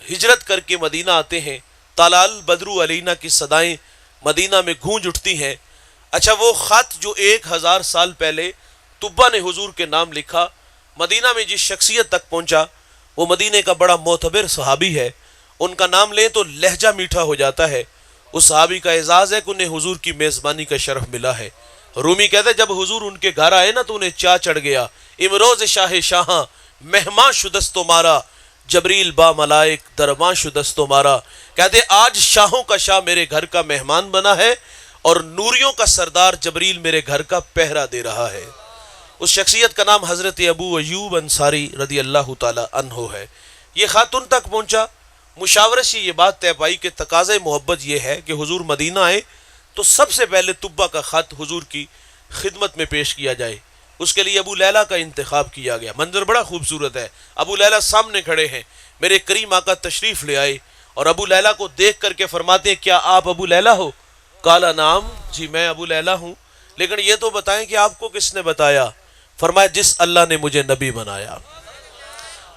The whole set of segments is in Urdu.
ہجرت کر کے مدینہ آتے ہیں، تالال بدرو علینا کی صدائیں مدینہ میں گونج اٹھتی ہیں۔ اچھا وہ خط جو 1000 سال پہلے طبا نے حضور کے نام لکھا، مدینہ میں جس شخصیت تک پہنچا، وہ مدینہ کا بڑا معتبر صحابی ہے، ان کا نام لیں تو لہجہ میٹھا ہو جاتا ہے۔ اس صحابی کا اعزاز ہے کہ انہیں حضور کی میزبانی کا شرف ملا ہے۔ رومی کہتے ہیں جب حضور ان کے گھر آئے نا تو انہیں چاہ چڑھ گیا، امروز شاہ شاہاں مہمان شدست مارا، جبریل با ملائک درمان شدست مارا۔ کہتے آج شاہوں کا شاہ میرے گھر کا مہمان بنا ہے اور نوریوں کا سردار جبریل میرے گھر کا پہرا دے رہا ہے۔ اس شخصیت کا نام حضرت ابو ایوب انصاری رضی اللہ تعالی عنہ ہے۔ یہ خط ان تک پہنچا، مشاورت سے یہ بات طے پائی کہ تقاضۂ محبت یہ ہے کہ حضور مدینہ آئے تو سب سے پہلے طبا کا خط حضور کی خدمت میں پیش کیا جائے۔ اس کے لیے ابو لیلہ کا انتخاب کیا گیا۔ منظر بڑا خوبصورت ہے، ابو لیلہ سامنے کھڑے ہیں، میرے کریم آقا تشریف لے آئے اور ابو لیلہ کو دیکھ کر کے فرماتے ہیں کیا آپ ابو لیلہ ہو؟ قال نعم، جی میں ابو لیلہ ہوں، لیکن یہ تو بتائیں کہ آپ کو کس نے بتایا؟ فرمایا جس اللہ نے مجھے نبی بنایا۔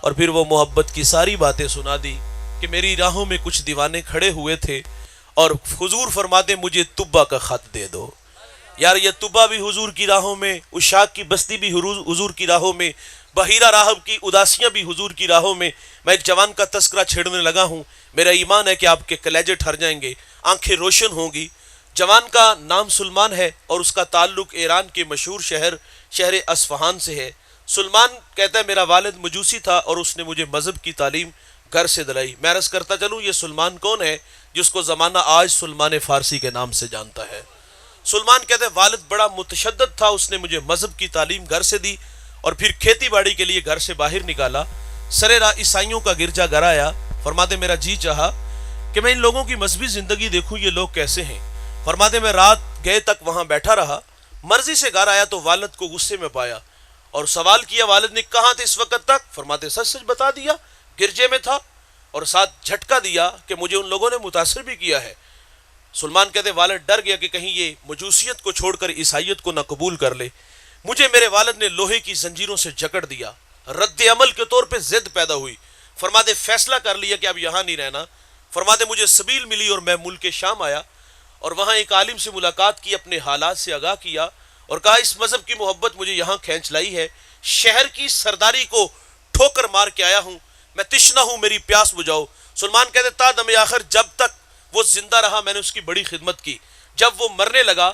اور پھر وہ محبت کی ساری باتیں سنا دی کہ میری راہوں میں کچھ دیوانے کھڑے ہوئے تھے اور حضور فرماتے مجھے طبا کا خط دے دو۔ یار یہ طبا بھی حضور کی راہوں میں، اشاق کی بستی بھی حضور کی راہوں میں، بحیرہ راہب کی اداسیاں بھی حضور کی راہوں میں۔ میں ایک جوان کا تذکرہ چھیڑنے لگا ہوں، میرا ایمان ہے کہ آپ کے کلیجے ٹھر جائیں گے، آنکھیں روشن ہوں گی۔ جوان کا نام سلمان ہے اور اس کا تعلق ایران کے مشہور شہر اصفہان سے ہے۔ سلمان کہتا ہے میرا والد مجوسی تھا اور اس نے مجھے مذہب کی تعلیم گھر سے دلائی۔ میں عرض کرتا چلوں یہ سلمان کون ہے جس کو زمانہ آج سلمان فارسی کے نام سے جانتا ہے؟ سلمان کہتے ہیں والد بڑا متشدد تھا، اس نے مجھے مذہب کی تعلیم گھر سے دی اور پھر کھیتی باڑی کے لیے گھر سے باہر نکالا۔ سرے راہ عیسائیوں کا گرجا گھر آیا، فرماتے میرا جی چاہا کہ میں ان لوگوں کی مذہبی زندگی دیکھوں یہ لوگ کیسے ہیں۔ فرماتے میں رات گئے تک وہاں بیٹھا رہا، مرضی سے گھر آیا تو والد کو غصے میں پایا اور سوال کیا والد نے کہاں تھے اس وقت تک؟ فرماتے سچ سچ بتا دیا، گرجے میں تھا، اور ساتھ جھٹکا دیا کہ مجھے ان لوگوں نے متاثر بھی کیا ہے۔ سلمان کہتے والد ڈر گیا کہ کہیں یہ مجوسیت کو چھوڑ کر عیسائیت کو نہ قبول کر لے۔ مجھے میرے والد نے لوہے کی زنجیروں سے جکڑ دیا، رد عمل کے طور پہ ضد پیدا ہوئی۔ فرماتے فیصلہ کر لیا کہ اب یہاں نہیں رہنا۔ فرماتے مجھے سبیل ملی اور میں ملک شام آیا اور وہاں ایک عالم سے ملاقات کی، اپنے حالات سے آگاہ کیا اور کہا اس مذہب کی محبت مجھے یہاں کھینچ لائی ہے، شہر کی سرداری کو ٹھوکر مار کے آیا ہوں، میں تشنہ ہوں میری پیاس بجھاؤ۔ سلمان کہتے تا دم آخر جب تک وہ زندہ رہا میں نے اس کی بڑی خدمت کی، جب وہ مرنے لگا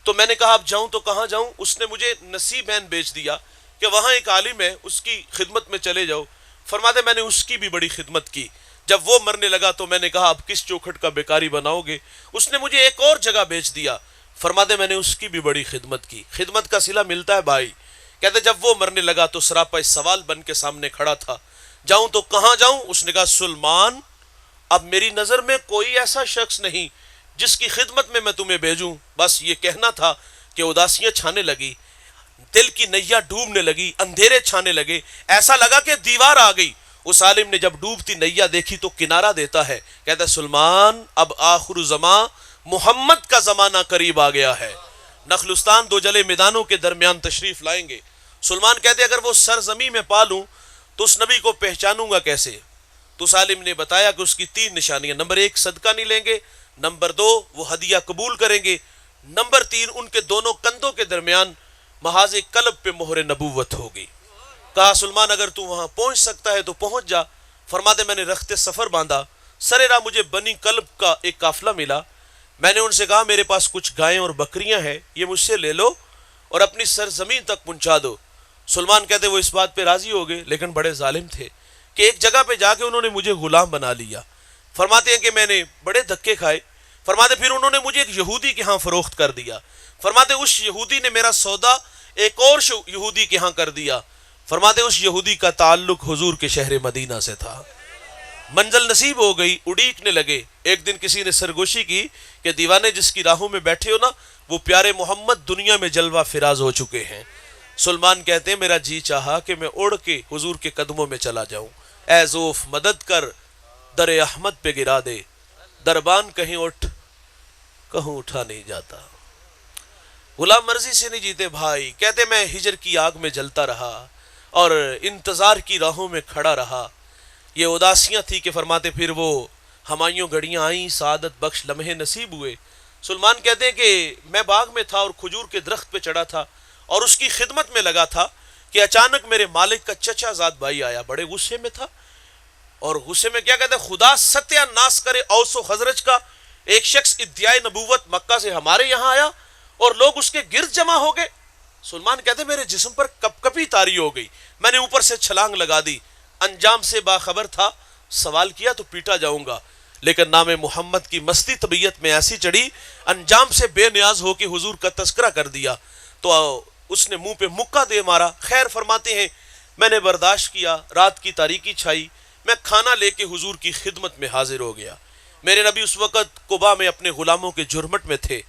تو میں نے کہا اب جاؤں تو کہاں جاؤں؟ اس نے مجھے نصیب بین بیچ دیا کہ وہاں ایک عالم ہے اس کی خدمت میں چلے جاؤ۔ فرماتے میں نے اس کی بھی بڑی خدمت کی، جب وہ مرنے لگا تو میں نے کہا اب کس چوکھٹ کا بیکاری بناؤ گے؟ اس نے مجھے ایک اور جگہ بیچ دیا۔ فرماتے میں نے اس کی بھی بڑی خدمت کی۔ خدمت کا صلہ ملتا ہے بھائی۔ کہتے جب وہ مرنے لگا تو سراپا سوال بن کے سامنے کھڑا تھا، جاؤں تو کہاں جاؤں؟ اس نے کہا سلمان اب میری نظر میں کوئی ایسا شخص نہیں جس کی خدمت میں تمہیں بھیجوں، بس یہ کہنا تھا کہ اداسیاں چھانے لگی، دل کی نیا ڈوبنے لگی، اندھیرے چھانے لگے، ایسا لگا کہ دیوار آ گئی۔ اس عالم نے جب ڈوبتی نیا دیکھی تو کنارہ دیتا ہے، کہتا ہے سلمان اب آخر زمان محمد کا زمانہ قریب آ گیا ہے۔ نخلستان دو جلے میدانوں کے درمیان تشریف لائیں گے۔ سلمان کہتے اگر وہ سرزمین میں پالوں تو اس نبی کو پہچانوں گا کیسے؟ تو اس عالم نے بتایا کہ اس کی 3 نشانیاں، نمبر 1 صدقہ نہیں لیں گے، نمبر 2 وہ ہدیہ قبول کریں گے، نمبر 3 ان کے دونوں کندھوں کے درمیان محاذ قلب پہ مہر نبوت ہوگی۔ کہا سلمان اگر تو وہاں پہنچ سکتا ہے تو پہنچ جا۔ فرماتے میں نے رخت سفر باندھا، سرے راہ مجھے بنی کلب کا ایک قافلہ ملا، میں نے ان سے کہا میرے پاس کچھ گائیں اور بکریاں ہیں، یہ مجھ سے لے لو اور اپنی سرزمین تک پہنچا دو۔ سلمان کہتے وہ اس بات پہ راضی ہو گئے، لیکن بڑے ظالم تھے کہ ایک جگہ پہ جا کے انہوں نے مجھے غلام بنا لیا۔ فرماتے ہیں کہ میں نے بڑے دھکے کھائے۔ فرماتے پھر انہوں نے مجھے ایک یہودی کے ہاں فروخت کر دیا۔ فرماتے اس یہودی نے میرا سودا ایک اور یہودی کے ہاں کر دیا۔ فرماتے اس یہودی کا تعلق حضور کے شہر مدینہ سے تھا۔ منزل نصیب ہو گئی، اڑیکنے لگے۔ ایک دن کسی نے سرگوشی کی کہ دیوانے جس کی راہوں میں بیٹھے ہو نا وہ پیارے محمد دنیا میں جلوہ فراز ہو چکے ہیں۔ سلمان کہتے ہیں میرا جی چاہا کہ میں اڑ کے حضور کے قدموں میں چلا جاؤں، اے زوف مدد کر در احمد پہ گرا دے، دربان کہیں اٹھ کہوں اٹھا نہیں جاتا۔ غلام مرضی سے نہیں جیتے بھائی۔ کہتے میں ہجر کی آگ میں جلتا رہا اور انتظار کی راہوں میں کھڑا رہا، یہ اداسیاں تھی کہ فرماتے پھر وہ ہمایوں گھڑیاں آئیں، سعادت بخش لمحے نصیب ہوئے۔ سلمان کہتے ہیں کہ میں باغ میں تھا اور کھجور کے درخت پہ چڑھا تھا اور اس کی خدمت میں لگا تھا کہ اچانک میرے مالک کا چچا زاد بھائی آیا، بڑے غصے میں تھا، اور غصے میں کیا کہتے ہیں، خدا ستیہ ناس کرے اوس و خزرج کا ایک شخص ادعائے نبوت مکہ سے ہمارے یہاں آیا اور لوگ اس کے گرد جمع ہو گئے۔ سلمان کہتے ہیں میرے جسم پر کپ کپی طاری ہو گئی، میں نے اوپر سے چھلانگ لگا دی، انجام سے باخبر تھا، سوال کیا تو پیٹا جاؤں گا، لیکن نام محمد کی مستی طبیعت میں ایسی چڑھی، انجام سے بے نیاز ہو کے حضور کا تذکرہ کر دیا تو اس نے منہ پہ مکہ دے مارا۔ خیر فرماتے ہیں میں نے برداشت کیا، رات کی تاریکی چھائی، میں کھانا لے کے حضور کی خدمت میں حاضر ہو گیا۔ میرے نبی اس وقت قباء میں اپنے غلاموں کے جھرمٹ میں تھے۔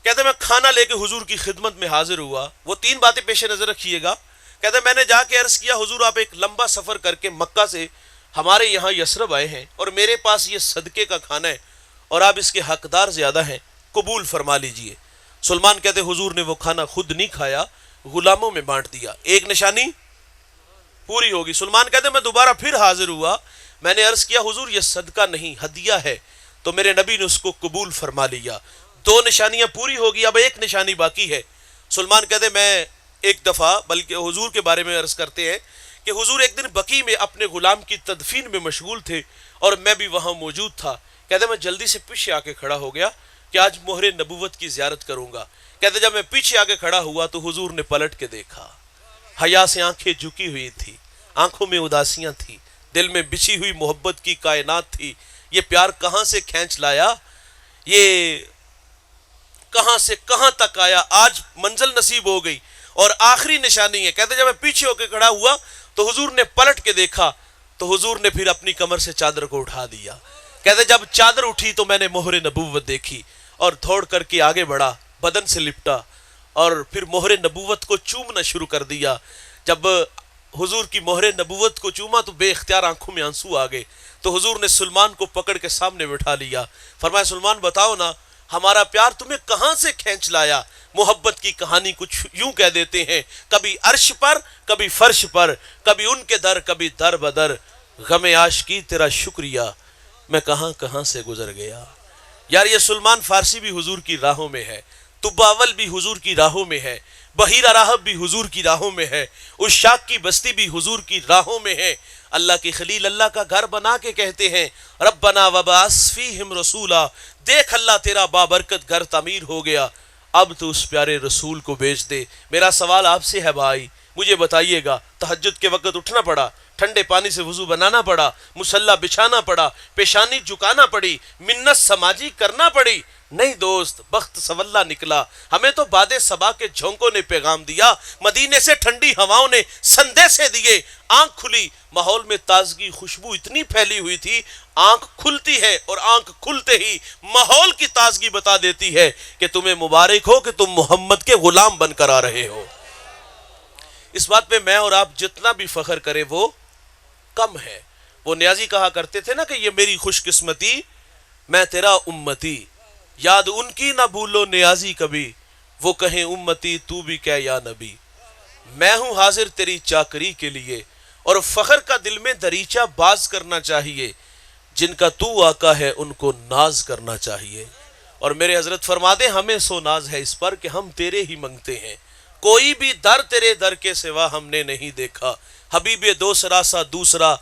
کہتے میں کھانا لے کے حضور کی خدمت میں حاضر ہوا۔ وہ تین باتیں پیش نظر رکھیے گا۔ کہتے میں نے جا کے عرض کیا حضور آپ ایک لمبا سفر کر کے مکہ سے ہمارے یہاں یثرب آئے ہیں اور میرے پاس یہ صدقے کا کھانا ہے اور آپ اس کے حقدار زیادہ ہیں، قبول فرما لیجئے۔ سلمان کہتے حضور نے وہ کھانا خود نہیں کھایا، غلاموں میں بانٹ دیا، ایک نشانی پوری ہوگی۔ سلمان کہتے میں دوبارہ پھر حاضر ہوا، میں نے عرض کیا حضور یہ صدقہ نہیں ہدیہ ہے، تو میرے نبی نے اس کو قبول فرما لیا، دو نشانیاں پوری ہوگی، اب ایک نشانی باقی ہے۔ سلمان کہتے میں ایک دفعہ بلکہ حضور کے بارے میں عرض کرتے ہیں کہ حضور ایک دن بقیع میں اپنے غلام کی تدفین میں مشغول تھے اور میں بھی وہاں موجود تھا۔ کہتے میں جلدی سے پیچھے آ کے کھڑا ہو گیا کہ آج مہر نبوت کی زیارت کروں گا۔ کہتے جب میں پیچھے آ کے کھڑا ہوا تو حضور نے پلٹ کے دیکھا، حیا سے آنکھیں جھکی ہوئی تھی، آنکھوں میں اداسیاں تھی، دل میں بچھی ہوئی محبت کی کائنات تھی۔ یہ پیار کہاں سے کھینچ لایا، یہ کہاں سے کہاں تک آیا، آج منزل نصیب ہو گئی اور آخری نشانی ہے۔ کہتے جب میں پیچھے ہو کے کھڑا ہوا تو حضور نے پلٹ کے دیکھا تو حضور نے پھر اپنی کمر سے چادر کو اٹھا دیا۔ کہتے جب چادر اٹھی تو میں نے مہر نبوت دیکھی اور دوڑ کر کے آگے بڑھا، بدن سے لپٹا اور پھر مہر نبوت کو چومنا شروع کر دیا۔ جب حضور کی مہر نبوت کو چوما تو بے اختیار آنکھوں میں آنسو آ گئے، تو حضور نے سلمان کو پکڑ کے سامنے بٹھا لیا، فرمایا سلمان بتاؤ نا ہمارا پیار تمہیں کہاں سے کھینچ لایا۔ محبت کی کہانی کچھ یوں کہہ دیتے ہیں، کبھی عرش پر کبھی فرش پر، کبھی ان کے در کبھی در بدر، غم عاشقی تیرا شکریہ میں کہاں کہاں سے گزر گیا۔ یار یہ سلمان فارسی بھی حضور کی راہوں میں ہے، تباول بھی حضور کی راہوں میں ہے، بحیرہ راہب بھی حضور کی راہوں میں ہے، عشاق کی بستی بھی حضور کی راہوں میں ہے۔ اللہ کی خلیل اللہ کا گھر بنا کے کہتے ہیں ربنا وبعث فیہم رسولا، دیکھ اللہ تیرا بابرکت گھر تعمیر ہو گیا، اب تو اس پیارے رسول کو بھیج دے۔ میرا سوال آپ سے ہے بھائی، مجھے بتائیے گا، تہجد کے وقت اٹھنا پڑا، ٹھنڈے پانی سے وضو بنانا پڑا، مصلی بچھانا پڑا، پیشانی جھکانا پڑی، منت سماجی کرنا پڑی؟ نہیں دوست، بخت سولہ نکلا۔ ہمیں تو باد صبا کے جھونکوں نے پیغام دیا، مدینے سے ٹھنڈی ہواؤں نے سندیسے دیے، آنکھ کھلی، ماحول میں تازگی خوشبو اتنی پھیلی ہوئی تھی، آنکھ کھلتی ہے اور آنکھ کھلتے ہی ماحول کی تازگی بتا دیتی ہے کہ تمہیں مبارک ہو کہ تم محمد کے غلام بن کر آ رہے ہو۔ اس بات پہ میں اور آپ جتنا بھی فخر کریں وہ کم ہے۔ وہ نیازی کہا کرتے تھے نا کہ یہ میری خوش قسمتی میں تیرا امتی، یاد ان کی نہ بھولو نیازی کبھی، وہ کہیں امتی تو بھی کہہ یا نبی۔ میں ہوں حاضر تیری چاکری کے لیے، اور فخر کا دل میں دریچہ باز کرنا چاہیے، جن کا تو آقا ہے ان کو ناز کرنا چاہیے۔ اور میرے حضرت فرما دے ہمیں سو ناز ہے اس پر کہ ہم تیرے ہی منگتے ہیں، کوئی بھی در تیرے در کے سوا ہم نے نہیں دیکھا، حبیب دوسرا سا دوسرا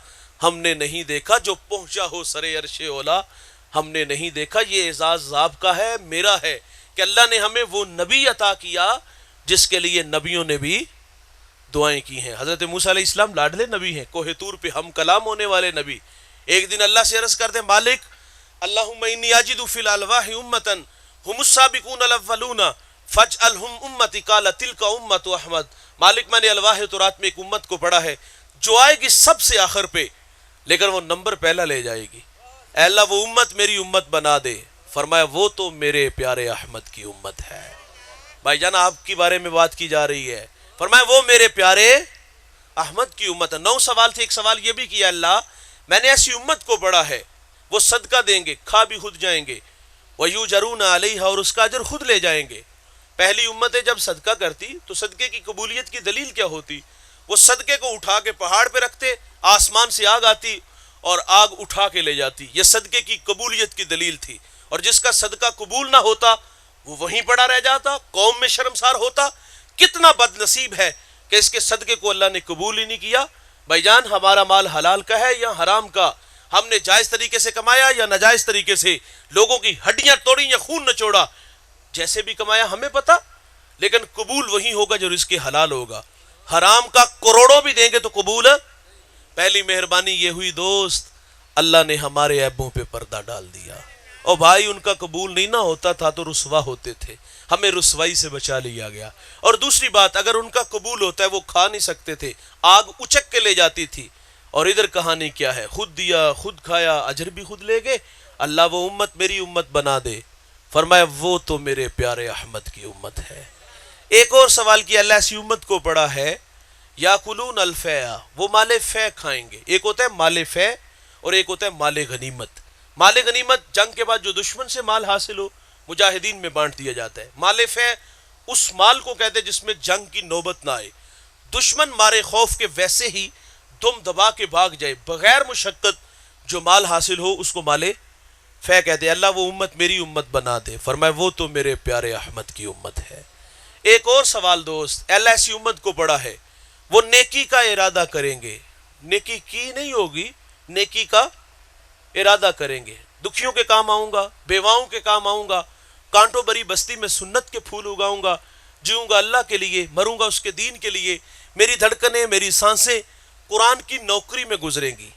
ہم نے نہیں دیکھا، جو پہنچا ہو سرے عرش اولا ہم نے نہیں دیکھا۔ یہ اعزاز آپ کا ہے، میرا ہے کہ اللہ نے ہمیں وہ نبی عطا کیا جس کے لیے نبیوں نے بھی دعائیں کی ہیں۔ حضرت موسیٰ علیہ السلام لاڈلے نبی ہیں، کوہ طور پہ ہم کلام ہونے والے نبی۔ ایک دن اللہ سے عرض کرتے مالک اللہم انی اجد فی الالواح امتا ہم السابقون الاولون فاجعلہم امتی، قال تلک امت احمد۔ مالک میں نے الواح تورات میں ایک امت کو پڑھا ہے جو آئے گی سب سے آخر پہ، لیکن وہ نمبر پہلا لے جائے گی، اے اللہ وہ امت میری امت بنا دے۔ فرمایا وہ تو میرے پیارے احمد کی امت ہے۔ بھائی جان آپ کے بارے میں بات کی جا رہی ہے، فرمایا وہ میرے پیارے احمد کی امت ہے۔ 9 سوال تھے، ایک سوال یہ بھی کیا اللہ میں نے ایسی امت کو پڑھا ہے وہ صدقہ دیں گے، کھا بھی خود جائیں گے، وَيُجَرُونَ عَلَيْهَا، اور اس کا اجر خود لے جائیں گے۔ پہلی امتیں جب صدقہ کرتی تو صدقے کی قبولیت کی دلیل کیا ہوتی؟ وہ صدقے کو اٹھا کے پہاڑ پہ رکھتے، آسمان سے آگ آتی اور آگ اٹھا کے لے جاتی. یہ صدقے کی قبولیت کی دلیل تھی. اور جس کا صدقہ قبول نہ ہوتا وہ وہیں پڑا رہ جاتا، قوم میں شرمسار ہوتا. کتنا بد نصیب ہے کہ اس کے صدقے کو اللہ نے قبول ہی نہیں کیا. بھائی جان، ہمارا مال حلال کا ہے یا حرام کا؟ ہم نے جائز طریقے سے کمایا یا ناجائز طریقے سے؟ لوگوں کی ہڈیاں توڑی یا خون نچوڑا؟ جیسے بھی کمایا ہمیں پتا، لیکن قبول وہی ہوگا جو رزق حلال ہوگا. حرام کا کروڑوں بھی دیں گے تو قبول ہے. پہلی مہربانی یہ ہوئی دوست، اللہ نے ہمارے عیبوں پہ پردہ ڈال دیا. اور بھائی، ان کا قبول نہیں نہ ہوتا تھا تو رسوا ہوتے تھے، ہمیں رسوائی سے بچا لیا گیا. اور دوسری بات، اگر ان کا قبول ہوتا ہے وہ کھا نہیں سکتے تھے، آگ اچک کے لے جاتی تھی. اور ادھر کہانی کیا ہے؟ خود دیا خود کھایا، اجر بھی خود لے گئے. اللہ وہ امت میری امت بنا دے. فرمایا وہ تو میرے پیارے احمد کی امت ہے. ایک اور سوال کیا، اللہ ایسی امت کو پڑا ہے یاکلون الفیع، وہ مال فے کھائیں گے. ایک ہوتا ہے مال فے اور ایک ہوتا ہے مال غنیمت. مال غنیمت جنگ کے بعد جو دشمن سے مال حاصل ہو مجاہدین میں بانٹ دیا جاتا ہے. مال فے اس مال کو کہتے ہیں جس میں جنگ کی نوبت نہ آئے، دشمن مارے خوف کے ویسے ہی دم دبا کے بھاگ جائے بغیر مشقت، جو مال حاصل ہو اس کو مال فے کہتے ہیں. اللہ وہ امت میری امت بنا دے. فرمایا وہ تو میرے پیارے احمد کی امت ہے. ایک اور سوال دوست، اللہ ایسی امت کو پڑا ہے وہ نیکی کا ارادہ کریں گے. نیکی کی نہیں ہوگی، نیکی کا ارادہ کریں گے. دکھیوں کے کام آؤں گا، بیواؤں کے کام آؤں گا، کانٹوں بری بستی میں سنت کے پھول اگاؤں گا، جیوں گا اللہ کے لیے، مروں گا اس کے دین کے لیے. میری دھڑکنیں، میری سانسیں قرآن کی نوکری میں گزریں گی.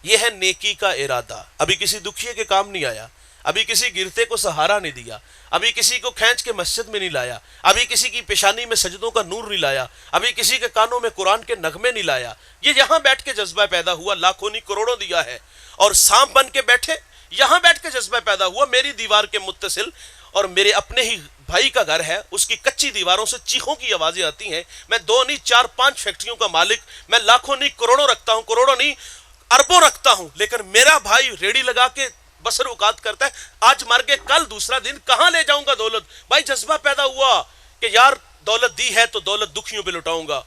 یہ ہے نیکی کا ارادہ. ابھی کسی دکھیے کے کام نہیں آیا، ابھی کسی گرتے کو سہارا نہیں دیا، ابھی کسی کو کھینچ کے مسجد میں نہیں لایا، ابھی کسی کی پیشانی میں سجدوں کا نور نہیں لایا، ابھی کسی کے کانوں میں قرآن کے نغمے نہیں لایا. یہ یہاں بیٹھ کے جذبہ پیدا ہوا. لاکھوں نہیں کروڑوں دیا ہے اور سانپ بن کے بیٹھے. یہاں بیٹھ کے جذبہ پیدا ہوا. میری دیوار کے متصل اور میرے اپنے ہی بھائی کا گھر ہے، اس کی کچی دیواروں سے چیخوں کی آوازیں آتی ہیں. میں 2 نہیں 4 5 فیکٹریوں کا مالک، میں لاکھوں نہیں کروڑوں رکھتا ہوں، کروڑوں نہیں اربوں رکھتا ہوں، لیکن میرا بھائی ریڑی لگا کے بسر اوقات کرتا ہے. آج مر گئے کل دوسرا دن، کہاں لے جاؤں گا دولت؟ بھائی جذبہ پیدا ہوا کہ یار دولت دی ہے تو دولت دکھیوں پہ لٹاؤں گا،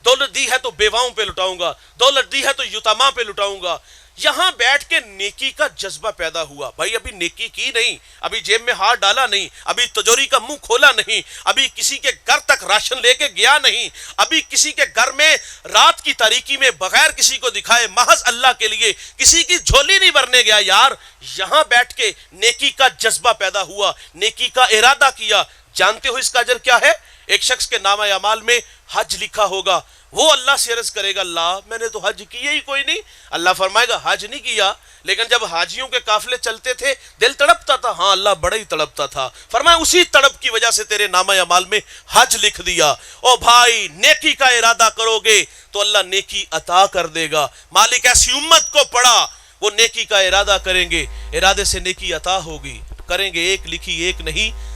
دولت دی ہے تو بیواؤں پہ لٹاؤں گا، دولت دی ہے تو یتاما پہ لٹاؤں گا. یہاں بیٹھ کے نیکی کا جذبہ پیدا ہوا. بھائی ابھی نیکی کی نہیں، ابھی جیب میں ہاتھ ڈالا نہیں، ابھی تجوری کا منہ کھولا نہیں، ابھی کسی کے گھر تک راشن لے کے گیا نہیں، ابھی کسی کے گھر میں رات کی تاریکی میں بغیر کسی کو دکھائے محض اللہ کے لیے کسی کی جھولی نہیں بھرنے گیا. یار یہاں بیٹھ کے نیکی کا جذبہ پیدا ہوا، نیکی کا ارادہ کیا. جانتے ہو اس کا اجر کیا ہے؟ ایک شخص کے نامہ اعمال میں حج لکھا ہوگا. وہ اللہ سے عرض کرے گا، اللہ میں نے تو حج کیا ہی کوئی نہیں. اللہ فرمائے گا حج نہیں کیا، لیکن جب حاجیوں کے قافلے چلتے تھے دل تڑپتا تھا. ہاں اللہ بڑا ہی تڑپتا تھا. فرمایا اسی تڑپ کی وجہ سے تیرے نامہ اعمال میں حج لکھ دیا. او بھائی، نیکی کا ارادہ کرو گے تو اللہ نیکی عطا کر دے گا. مالک ایسی امت کو پڑا وہ نیکی کا ارادہ کریں گے، ارادے سے نیکی عطا ہوگی. کریں گے ایک لکھی ایک نہیں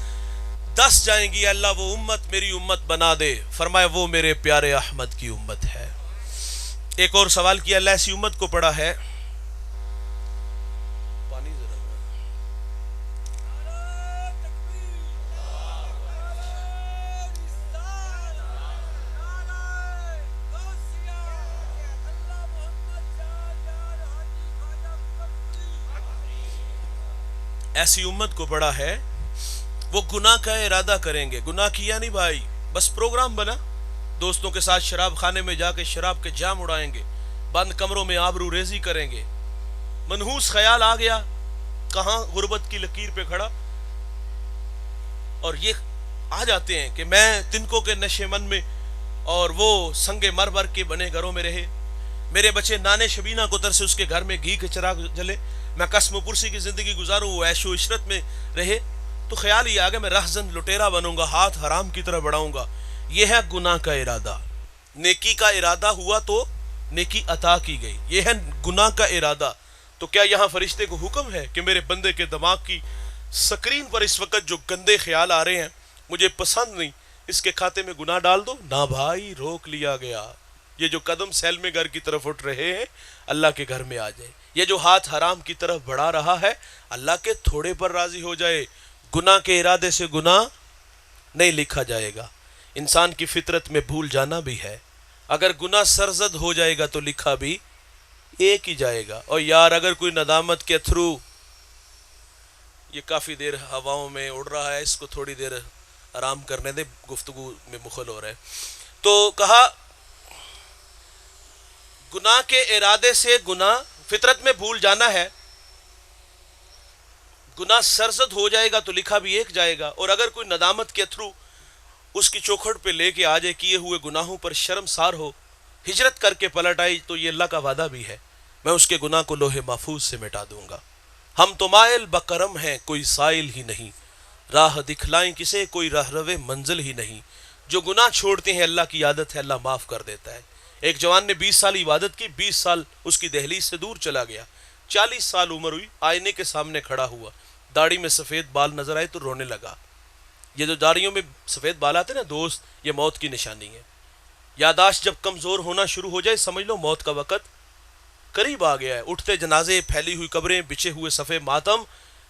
10 جائیں گی. اللہ وہ امت میری امت بنا دے. فرمایا وہ میرے پیارے احمد کی امت ہے. ایک اور سوال کیا، اللہ ایسی امت کو پڑا ہے پانی ذرا ایسی امت کو پڑا ہے وہ گناہ کا ارادہ کریں گے. گناہ کیا نہیں بھائی، بس پروگرام بنا، دوستوں کے ساتھ شراب خانے میں جا کے شراب کے جام اڑائیں گے، بند کمروں میں آبرو ریزی کریں گے. منحوس خیال آ گیا، کہاں غربت کی لکیر پہ کھڑا، اور یہ آ جاتے ہیں کہ میں تنکوں کے نشے من میں اور وہ سنگ مرمر کے بنے گھروں میں رہے، میرے بچے نانے شبینہ کو تر سے اس کے گھر میں گھی کے چراغ جلے، میں قسم و پرسی کی زندگی گزاروں، وہ عیش و عشرت میں رہے. تو خیال ہی آگے میں رہزن لٹیرا بنوں گا، ہاتھ حرام کی طرح بڑھاؤں گا. یہ ہے گناہ کا ارادہ. نیکی کا ارادہ ہوا تو نیکی عطا کی گئی. یہ ہے گناہ کا ارادہ. تو کیا یہاں فرشتے کو حکم ہے کہ میرے بندے کے دماغ کی سکرین پر اس وقت جو گندے خیال آ رہے ہیں مجھے پسند نہیں، اس کے کھاتے میں گناہ ڈال دو؟ نہ بھائی، روک لیا گیا. یہ جو قدم سیل میں گھر کی طرف اٹھ رہے ہیں اللہ کے گھر میں آ جائے. یہ جو ہاتھ حرام کی طرف بڑھا رہا ہے اللہ کے تھوڑے پر راضی ہو جائے. گناہ کے ارادے سے گناہ نہیں لکھا جائے گا. انسان کی فطرت میں بھول جانا بھی ہے، اگر گناہ سرزد ہو جائے گا تو لکھا بھی ایک ہی جائے گا. اور یار اگر کوئی ندامت کے تھرو، یہ کافی دیر ہواؤں میں اڑ رہا ہے، اس کو تھوڑی دیر آرام کرنے دے، گفتگو میں مخل ہو رہا ہے. تو کہا گناہ کے ارادے سے گناہ فطرت میں بھول جانا ہے، گناہ سرزد ہو جائے گا تو لکھا بھی ایک جائے گا. اور اگر کوئی ندامت کے تھرو اس کی چوکھٹ پہ لے کے آ جائے، کیے ہوئے گناہوں پر شرمسار ہو، ہجرت کر کے پلٹ آئی، تو یہ اللہ کا وعدہ بھی ہے، میں اس کے گناہ کو لوح محفوظ سے مٹا دوں گا. ہم تو مائل بکرم ہیں، کوئی سائل ہی نہیں، راہ دکھلائیں کسے، کوئی راہ روے منزل ہی نہیں. جو گناہ چھوڑتے ہیں اللہ کی عادت ہے، اللہ معاف کر دیتا ہے. ایک جوان نے 20 سال عبادت کی، 20 سال اس کی دہلیز سے دور چلا گیا، 40 سال عمر ہوئی، آئینے کے سامنے کھڑا ہوا، داڑھی میں سفید بال نظر آئے تو رونے لگا. یہ جو داڑھیوں میں سفید بال آتے ہیں نا دوست، یہ موت کی نشانی ہے. یاداشت جب کمزور ہونا شروع ہو جائے، سمجھ لو موت کا وقت قریب آ گیا ہے. اٹھتے جنازے، پھیلی ہوئی قبریں، بچھے ہوئے صفے ماتم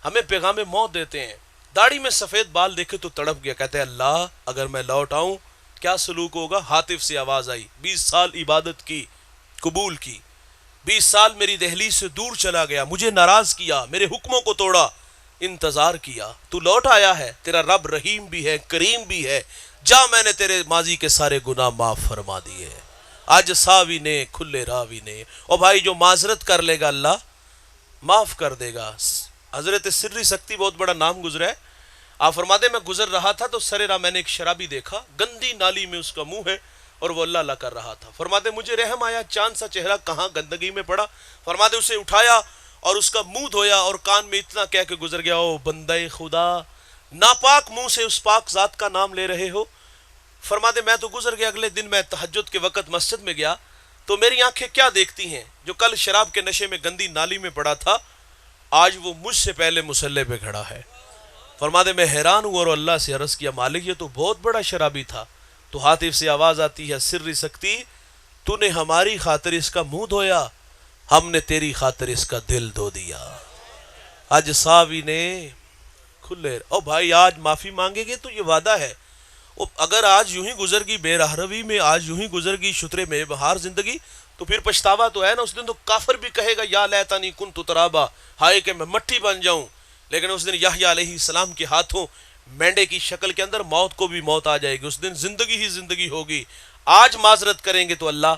ہمیں پیغام موت دیتے ہیں. داڑھی میں سفید بال دیکھے تو تڑپ گیا، کہتے ہیں اللہ اگر میں لوٹ آؤں کیا سلوک ہوگا. ہاتف سے آواز آئی، 20 سال عبادت کی، قبول کی، 20 سال میری دہلیز سے دور چلا گیا، مجھے ناراض کیا، میرے حکموں کو توڑا، انتظار کیا، تو لوٹ آیا ہے، تیرا رب رحیم بھی ہے، کریم بھی ہے، جا میں نے تیرے ماضی کے سارے گناہ معاف فرما دیے. آج ساوی نے کھلے راوی نے. اور بھائی جو معذرت کر لے گا اللہ معاف کر دے گا. حضرت سری سکتی بہت بڑا نام گزرا ہے. آپ فرماتے میں گزر رہا تھا تو سرے راہ میں نے ایک شرابی دیکھا، گندی نالی میں اس کا منہ ہے اور وہ اللہ اللہ کر رہا تھا. فرماتے مجھے رحم آیا، چاند سا چہرہ کہاں گندگی میں پڑا. فرماتے اسے اٹھایا اور اس کا منہ دھویا اور کان میں اتنا کہہ کے گزر گیا، او بندے خدا، ناپاک منہ سے اس پاک ذات کا نام لے رہے ہو. فرماتے میں تو گزر گیا. اگلے دن میں تہجد کے وقت مسجد میں گیا تو میری آنکھیں کیا دیکھتی ہیں، جو کل شراب کے نشے میں گندی نالی میں پڑا تھا آج وہ مجھ سے پہلے مصلی پہ کھڑا ہے. فرماتے میں حیران ہوں اور اللہ سے عرض کیا مالک یہ تو بہت بڑا شرابی تھا. تو ہاتف سے آواز آتی ہے، سر سکتی تو نے ہماری خاطر اس کا منہ دھویا، ہم نے تیری خاطر اس کا دل دھو دیا. آج ساوی نے کھلے. او بھائی آج معافی مانگے گے تو یہ وعدہ ہے. اگر آج یوں ہی گزر گئی بے راہروی میں، آج یوں ہی گزر گئی شترے میں بہار زندگی، تو پھر پچھتاوا تو ہے نا. اس دن تو کافر بھی کہے گا یا لیتنی کنت ترابا، ہائے کہ میں مٹی بن جاؤں. لیکن اس دن یحییٰ علیہ السلام کے ہاتھوں مینڈے کی شکل کے اندر موت کو بھی موت آ جائے گی. اس دن زندگی ہی زندگی ہوگی. آج معذرت کریں گے تو اللہ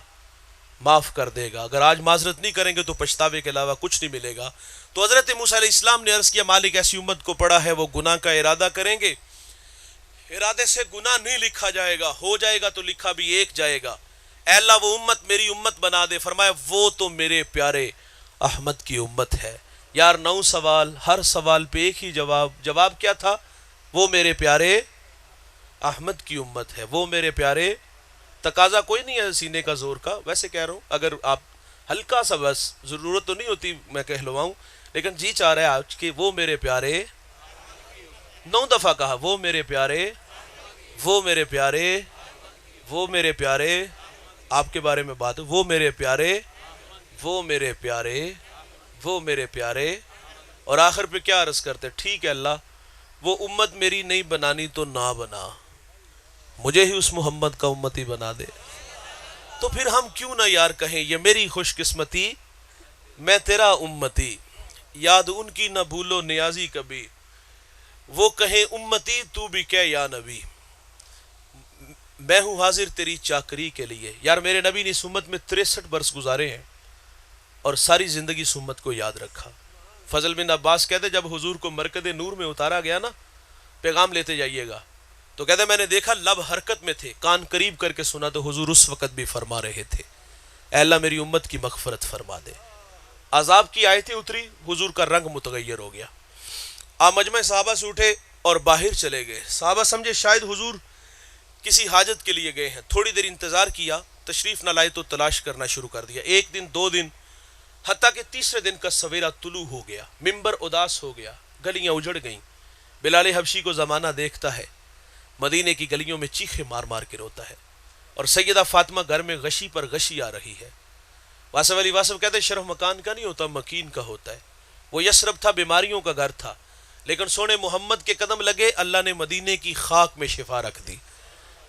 معاف کر دے گا، اگر آج معذرت نہیں کریں گے تو پچھتاوے کے علاوہ کچھ نہیں ملے گا. تو حضرت موسیٰ علیہ السلام نے عرض کیا مالک ایسی امت کو پڑا ہے وہ گناہ کا ارادہ کریں گے، ارادے سے گناہ نہیں لکھا جائے گا، ہو جائے گا تو لکھا بھی ایک جائے گا. اے اللہ وہ امت میری امت بنا دے. فرمایا وہ تو میرے پیارے احمد کی امت ہے. یار 9 سوال، ہر سوال پہ ایک ہی جواب. جواب کیا تھا؟ وہ میرے پیارے احمد کی امت ہے، وہ میرے پیارے. تقاضا کوئی نہیں ہے سینے کا زور کا، ویسے کہہ رہا ہوں اگر آپ ہلکا سا بس، ضرورت تو نہیں ہوتی میں کہلواؤں، لیکن جی چاہ رہا ہے آج کہ وہ میرے پیارے. 9 دفعہ کہا وہ میرے پیارے، وہ میرے پیارے، وہ میرے پیارے. آپ کے بارے میں بات ہے، وہ میرے پیارے، وہ میرے پیارے، وہ میرے پیارے. اور آخر پہ کیا عرض کرتے؟ ٹھیک ہے اللہ وہ امت میری نہیں بنانی تو نہ بنا، مجھے ہی اس محمد کا امتی بنا دے. تو پھر ہم کیوں نہ یار کہیں یہ میری خوش قسمتی، میں تیرا امتی، یاد ان کی نہ بھولو نیازی کبھی، وہ کہیں امتی تو بھی کہ یا نبی، میں ہوں حاضر تیری چاکری کے لیے. یار میرے نبی نے اس امت میں 63 برس گزارے ہیں اور ساری زندگی اس امت کو یاد رکھا. فضل بن عباس کہتے جب حضور کو مرکز نور میں اتارا گیا نا، پیغام لیتے جائیے گا، تو کہتے میں نے دیکھا لب حرکت میں تھے، کان قریب کر کے سنا تو حضور اس وقت بھی فرما رہے تھے اے اللہ میری امت کی مغفرت فرما دے. عذاب کی آیتیں اتری، حضور کا رنگ متغیر ہو گیا. آپ مجمع صحابہ سے اٹھے اور باہر چلے گئے. صحابہ سمجھے شاید حضور کسی حاجت کے لیے گئے ہیں. تھوڑی دیر انتظار کیا، تشریف نہ لائے تو تلاش کرنا شروع کر دیا. 1 دن 2 دن، حتیٰ کہ تیسرے دن کا سویرا طلوع ہو گیا. ممبر اداس ہو گیا، گلیاں اجڑ گئیں. بلال حبشی کو زمانہ دیکھتا ہے، مدینے کی گلیوں میں چیخے مار مار کے روتا ہے، اور سیدہ فاطمہ گھر میں غشی پر غشی آ رہی ہے. واسف علی واسف کہتے شرف مکان کا نہیں ہوتا، مکین کا ہوتا ہے. وہ یثرب تھا، بیماریوں کا گھر تھا، لیکن سونے محمد کے قدم لگے، اللہ نے مدینے کی خاک میں شفا رکھ دی.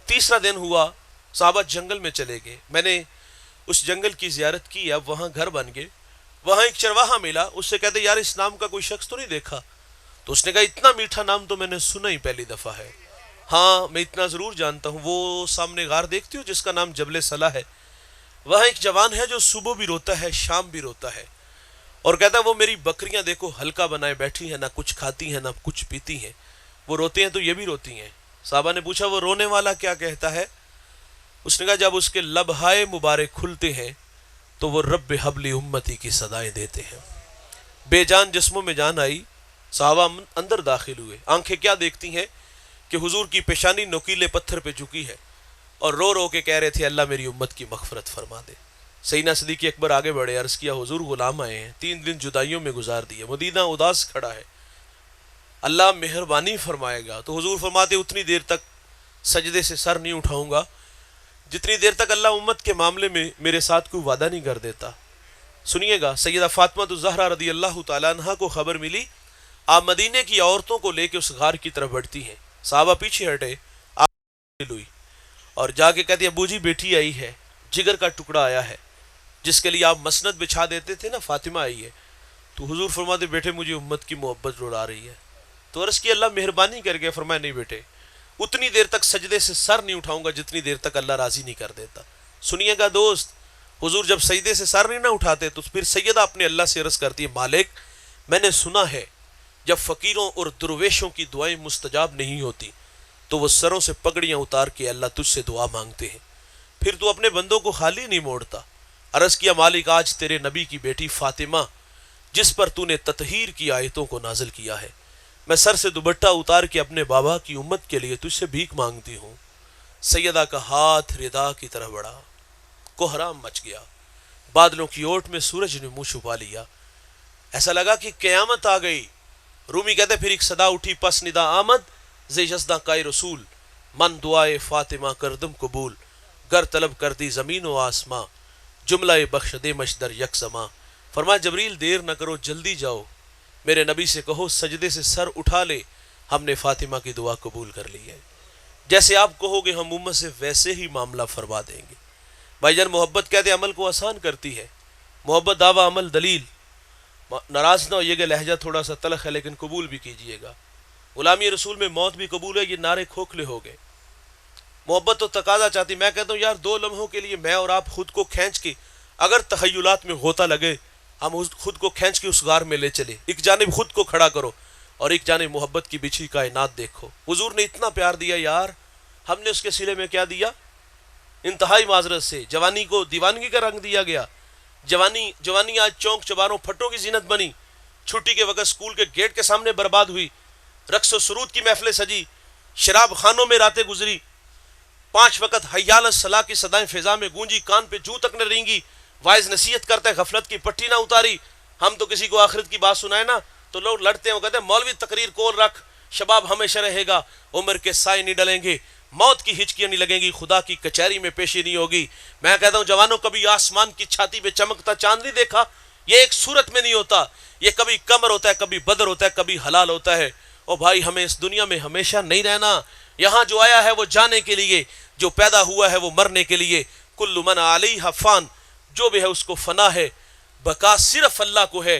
تیسرا دن ہوا، صحابہ جنگل میں چلے گئے، میں نے اس جنگل کی زیارت کی، اب وہاں گھر بن گئے، وہاں ایک چرواہا ملا، اس سے کہتے یار اس نام کا کوئی شخص تو نہیں دیکھا؟ تو اس نے کہا اتنا میٹھا نام تو میں نے سنا ہی پہلی دفعہ ہے، ہاں میں اتنا ضرور جانتا ہوں، وہ سامنے غار دیکھتی ہو جس کا نام جبل صلاح ہے، وہاں ایک جوان ہے جو صبح بھی روتا ہے شام بھی روتا ہے، اور کہتا ہے وہ میری بکریاں دیکھو حلقہ بنائے بیٹھی ہیں، نہ کچھ کھاتی ہیں نہ کچھ پیتی ہیں، وہ روتے ہیں تو یہ بھی روتی ہیں۔ صحابہ نے پوچھا وہ رونے والا کیا کہتا ہے؟ اس نے کہا جب اس کے لبہائے مبارک کھلتے ہیں تو وہ رب حبلی امتی کی صدائیں دیتے ہیں۔ بے جان جسموں میں جان آئی، صحابہ اندر داخل ہوئے، آنکھیں کیا دیکھتی ہیں کہ حضور کی پیشانی نوکیلے پتھر پہ جھکی ہے، اور رو رو کے کہہ رہے تھے اللہ میری امت کی مغفرت فرما دے۔ سیدنا صدیق اکبر آگے بڑھے، عرض کیا حضور غلام آئے ہیں، 3 دن جدائیوں میں گزار دیے، مدینہ اداس کھڑا ہے، اللہ مہربانی فرمائے گا۔ تو حضور فرماتے اتنی دیر تک سجدے سے سر نہیں اٹھاؤں گا جتنی دیر تک اللہ امت کے معاملے میں میرے ساتھ کوئی وعدہ نہیں کر دیتا۔ سنیے گا، سیدہ فاطمہ الزہرا رضی اللہ تعالیٰ عنہ کو خبر ملی، آپ مدینے کی عورتوں کو لے کے اس غار کی طرف بڑھتی ہیں، صحابہ پیچھے ہٹے، آپ ہوئی اور جا کے کہتی ابو جی بیٹی آئی ہے، جگر کا ٹکڑا آیا ہے، جس کے لیے آپ مسند بچھا دیتے تھے نا، فاطمہ آئی ہے۔ تو حضور فرماتے بیٹے مجھے امت کی محبت رلا رہی ہے، تو عرض کی اللہ مہربانی کر کے، فرمایا نہیں بیٹے اتنی دیر تک سجدے سے سر نہیں اٹھاؤں گا جتنی دیر تک اللہ راضی نہیں کر دیتا۔ سنیے گا دوست، حضور جب سجدے سے سر نہیں نہ اٹھاتے تو پھر سیدہ اپنے اللہ سے عرض کرتی ہے مالک میں نے سنا ہے جب فقیروں اور درویشوں کی دعائیں مستجاب نہیں ہوتی تو وہ سروں سے پگڑیاں اتار کے اللہ تجھ سے دعا مانگتے ہیں، پھر تو اپنے بندوں کو خالی نہیں موڑتا۔ عرض کیا مالک آج تیرے نبی کی بیٹی فاطمہ جس پر تو نے تطہیر کی آیتوں کو نازل کیا ہے، میں سر سے دوپٹہ اتار کے اپنے بابا کی امت کے لیے تجھ سے بھیک مانگتی ہوں۔ سیدہ کا ہاتھ ردا کی طرح بڑھا، کوہرام مچ گیا، بادلوں کی اوٹ میں سورج نے منہ چھپا لیا، ایسا لگا کہ قیامت آ گئی۔ رومی کہتے پھر ایک صدا اٹھی پس ندا آمد زی یزداں کائے رسول، من دعائے فاطمہ کردم قبول، گر طلب کردی زمین و آسماں، جملہ بخش دے مشدر یک زماں۔ فرمایا جبریل دیر نہ کرو جلدی جاؤ، میرے نبی سے کہو سجدے سے سر اٹھا لے، ہم نے فاطمہ کی دعا قبول کر لی ہے، جیسے آپ کہو گے ہم امت سے ویسے ہی معاملہ فرما دیں گے۔ بھائی جان محبت کہتے عمل کو آسان کرتی ہے، محبت دعویٰ عمل دلیل، ناراض نہ ہوئیے گا لہجہ تھوڑا سا تلخ ہے لیکن قبول بھی کیجئے گا، غلامی رسول میں موت بھی قبول ہے، یہ نعرے کھوکھلے ہو گئے۔ محبت تو تقاضا چاہتی، میں کہتا ہوں یار 2 لمحوں کے لیے میں اور آپ خود کو کھینچ کے، اگر تخیلات میں غوطہ لگے ہم خود کو کھینچ کے اس غار میں لے چلے، ایک جانب خود کو کھڑا کرو اور ایک جانب محبت کی بچھی کائنات دیکھو۔ حضور نے اتنا پیار دیا یار، ہم نے اس کے سلے میں کیا دیا؟ انتہائی معذرت سے جوانی کو دیوانگی کا رنگ دیا گیا، جوانی آج چونک چباروں پھٹوں کی زینت بنی، چھٹی کے وقت سکول کے گیٹ کے سامنے برباد ہوئی، رقص و سرود کی محفلیں سجی، شراب خانوں میں راتیں گزری، 5 وقت حی علی الصلاۃ کی صدائیں فضا میں گونجی، کان پہ جو تک نہ رینگی، وائز نصیحت کرتا ہے غفلت کی پٹی نہ اتاری۔ ہم تو کسی کو آخرت کی بات سنائے نا تو لوگ لڑتے ہیں، وہ کہتے ہیں مولوی تقریر کول رکھ، شباب ہمیشہ رہے گا، عمر کے سائے نہیں ڈلیں گے، موت کی ہچکیاں نہیں لگیں گی، خدا کی کچہری میں پیشی نہیں ہوگی۔ میں کہتا ہوں جوانوں کبھی آسمان کی چھاتی پہ چمکتا چاند نہیں دیکھا؟ یہ ایک صورت میں نہیں ہوتا، یہ کبھی قمر ہوتا ہے، کبھی بدر ہوتا ہے، کبھی ہلال ہوتا ہے۔ او بھائی ہمیں اس دنیا میں ہمیشہ نہیں رہنا، یہاں جو آیا ہے وہ جانے کے لیے، جو پیدا ہوا ہے وہ مرنے کے لیے، کل من علیہا فان، جو بھی ہے اس کو فنا ہے، بقا صرف اللہ کو ہے،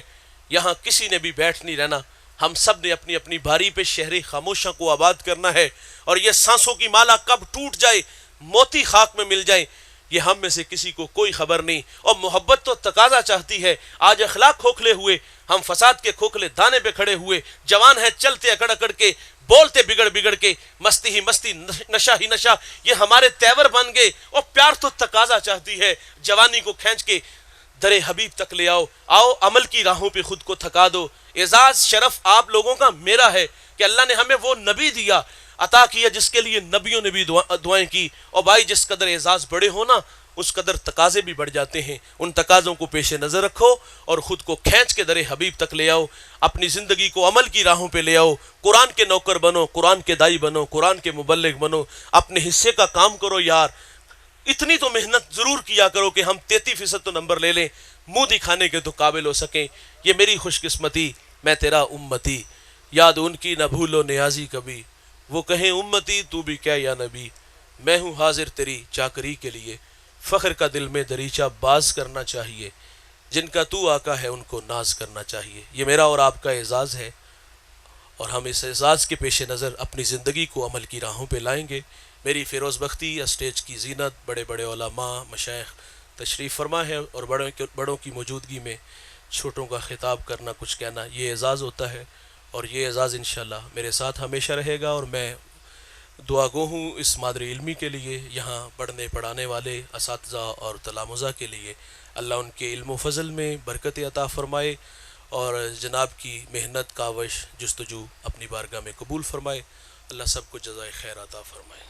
یہاں کسی نے بھی بیٹھ نہیں رہنا، ہم سب نے اپنی اپنی بھاری پہ شہر خاموشاں کو آباد کرنا ہے، اور یہ سانسوں کی مالا کب ٹوٹ جائے، موتی خاک میں مل جائے، یہ ہم میں سے کسی کو کوئی خبر نہیں۔ اور محبت تو تقاضا چاہتی ہے، آج اخلاق کھوکھلے ہوئے، ہم فساد کے کھوکھلے دانے پہ کھڑے ہوئے، جوان ہیں چلتے اکڑ اکڑ کے، بولتے بگڑ بگڑ کے، مستی ہی مستی نشہ ہی نشہ، یہ ہمارے تیور بن گئے۔ اور پیار تو تقاضا چاہتی ہے، جوانی کو کھینچ کے در حبیب تک لے آؤ، آؤ عمل کی راہوں پہ خود کو تھکا دو۔ اعزاز شرف آپ لوگوں کا میرا ہے کہ اللہ نے ہمیں وہ نبی دیا، عطا کیا جس کے لیے نبیوں نے بھی دعائیں کی۔ اور بھائی جس قدر اعزاز بڑے ہو نا اس قدر تقاضے بھی بڑھ جاتے ہیں، ان تقاضوں کو پیش نظر رکھو اور خود کو کھینچ کے در حبیب تک لے آؤ، اپنی زندگی کو عمل کی راہوں پہ لے آؤ، قرآن کے نوکر بنو، قرآن کے دائی بنو، قرآن کے مبلغ بنو، اپنے حصے کا کام کرو یار۔ اتنی تو محنت ضرور کیا کرو کہ ہم 33% تو نمبر لے لیں، منہ دکھانے کے تو قابل ہو سکیں۔ یہ میری خوش قسمتی، میں تیرا امتی، یاد ان کی نہ بھولو نیازی کبھی، وہ کہیں امتی تو بھی کیا یا نبی، میں ہوں حاضر تیری چاکری کے لیے، فخر کا دل میں دریچہ باز کرنا چاہیے، جن کا تو آقا ہے ان کو ناز کرنا چاہیے۔ یہ میرا اور آپ کا اعزاز ہے، اور ہم اس اعزاز کے پیش نظر اپنی زندگی کو عمل کی راہوں پہ لائیں گے۔ میری فیروز بختی اسٹیج کی زینت، بڑے بڑے علماء مشائخ تشریف فرما ہے، اور بڑوں کی موجودگی میں چھوٹوں کا خطاب کرنا، کچھ کہنا، یہ اعزاز ہوتا ہے، اور یہ اعزاز انشاءاللہ میرے ساتھ ہمیشہ رہے گا۔ اور میں دعا گو ہوں اس مادری علمی کے لیے، یہاں پڑھنے پڑھانے والے اساتذہ اور تلامذہ کے لیے، اللہ ان کے علم و فضل میں برکت عطا فرمائے، اور جناب کی محنت، کاوش، جستجو اپنی بارگاہ میں قبول فرمائے۔ اللہ سب کو جزائے خیر عطا فرمائے۔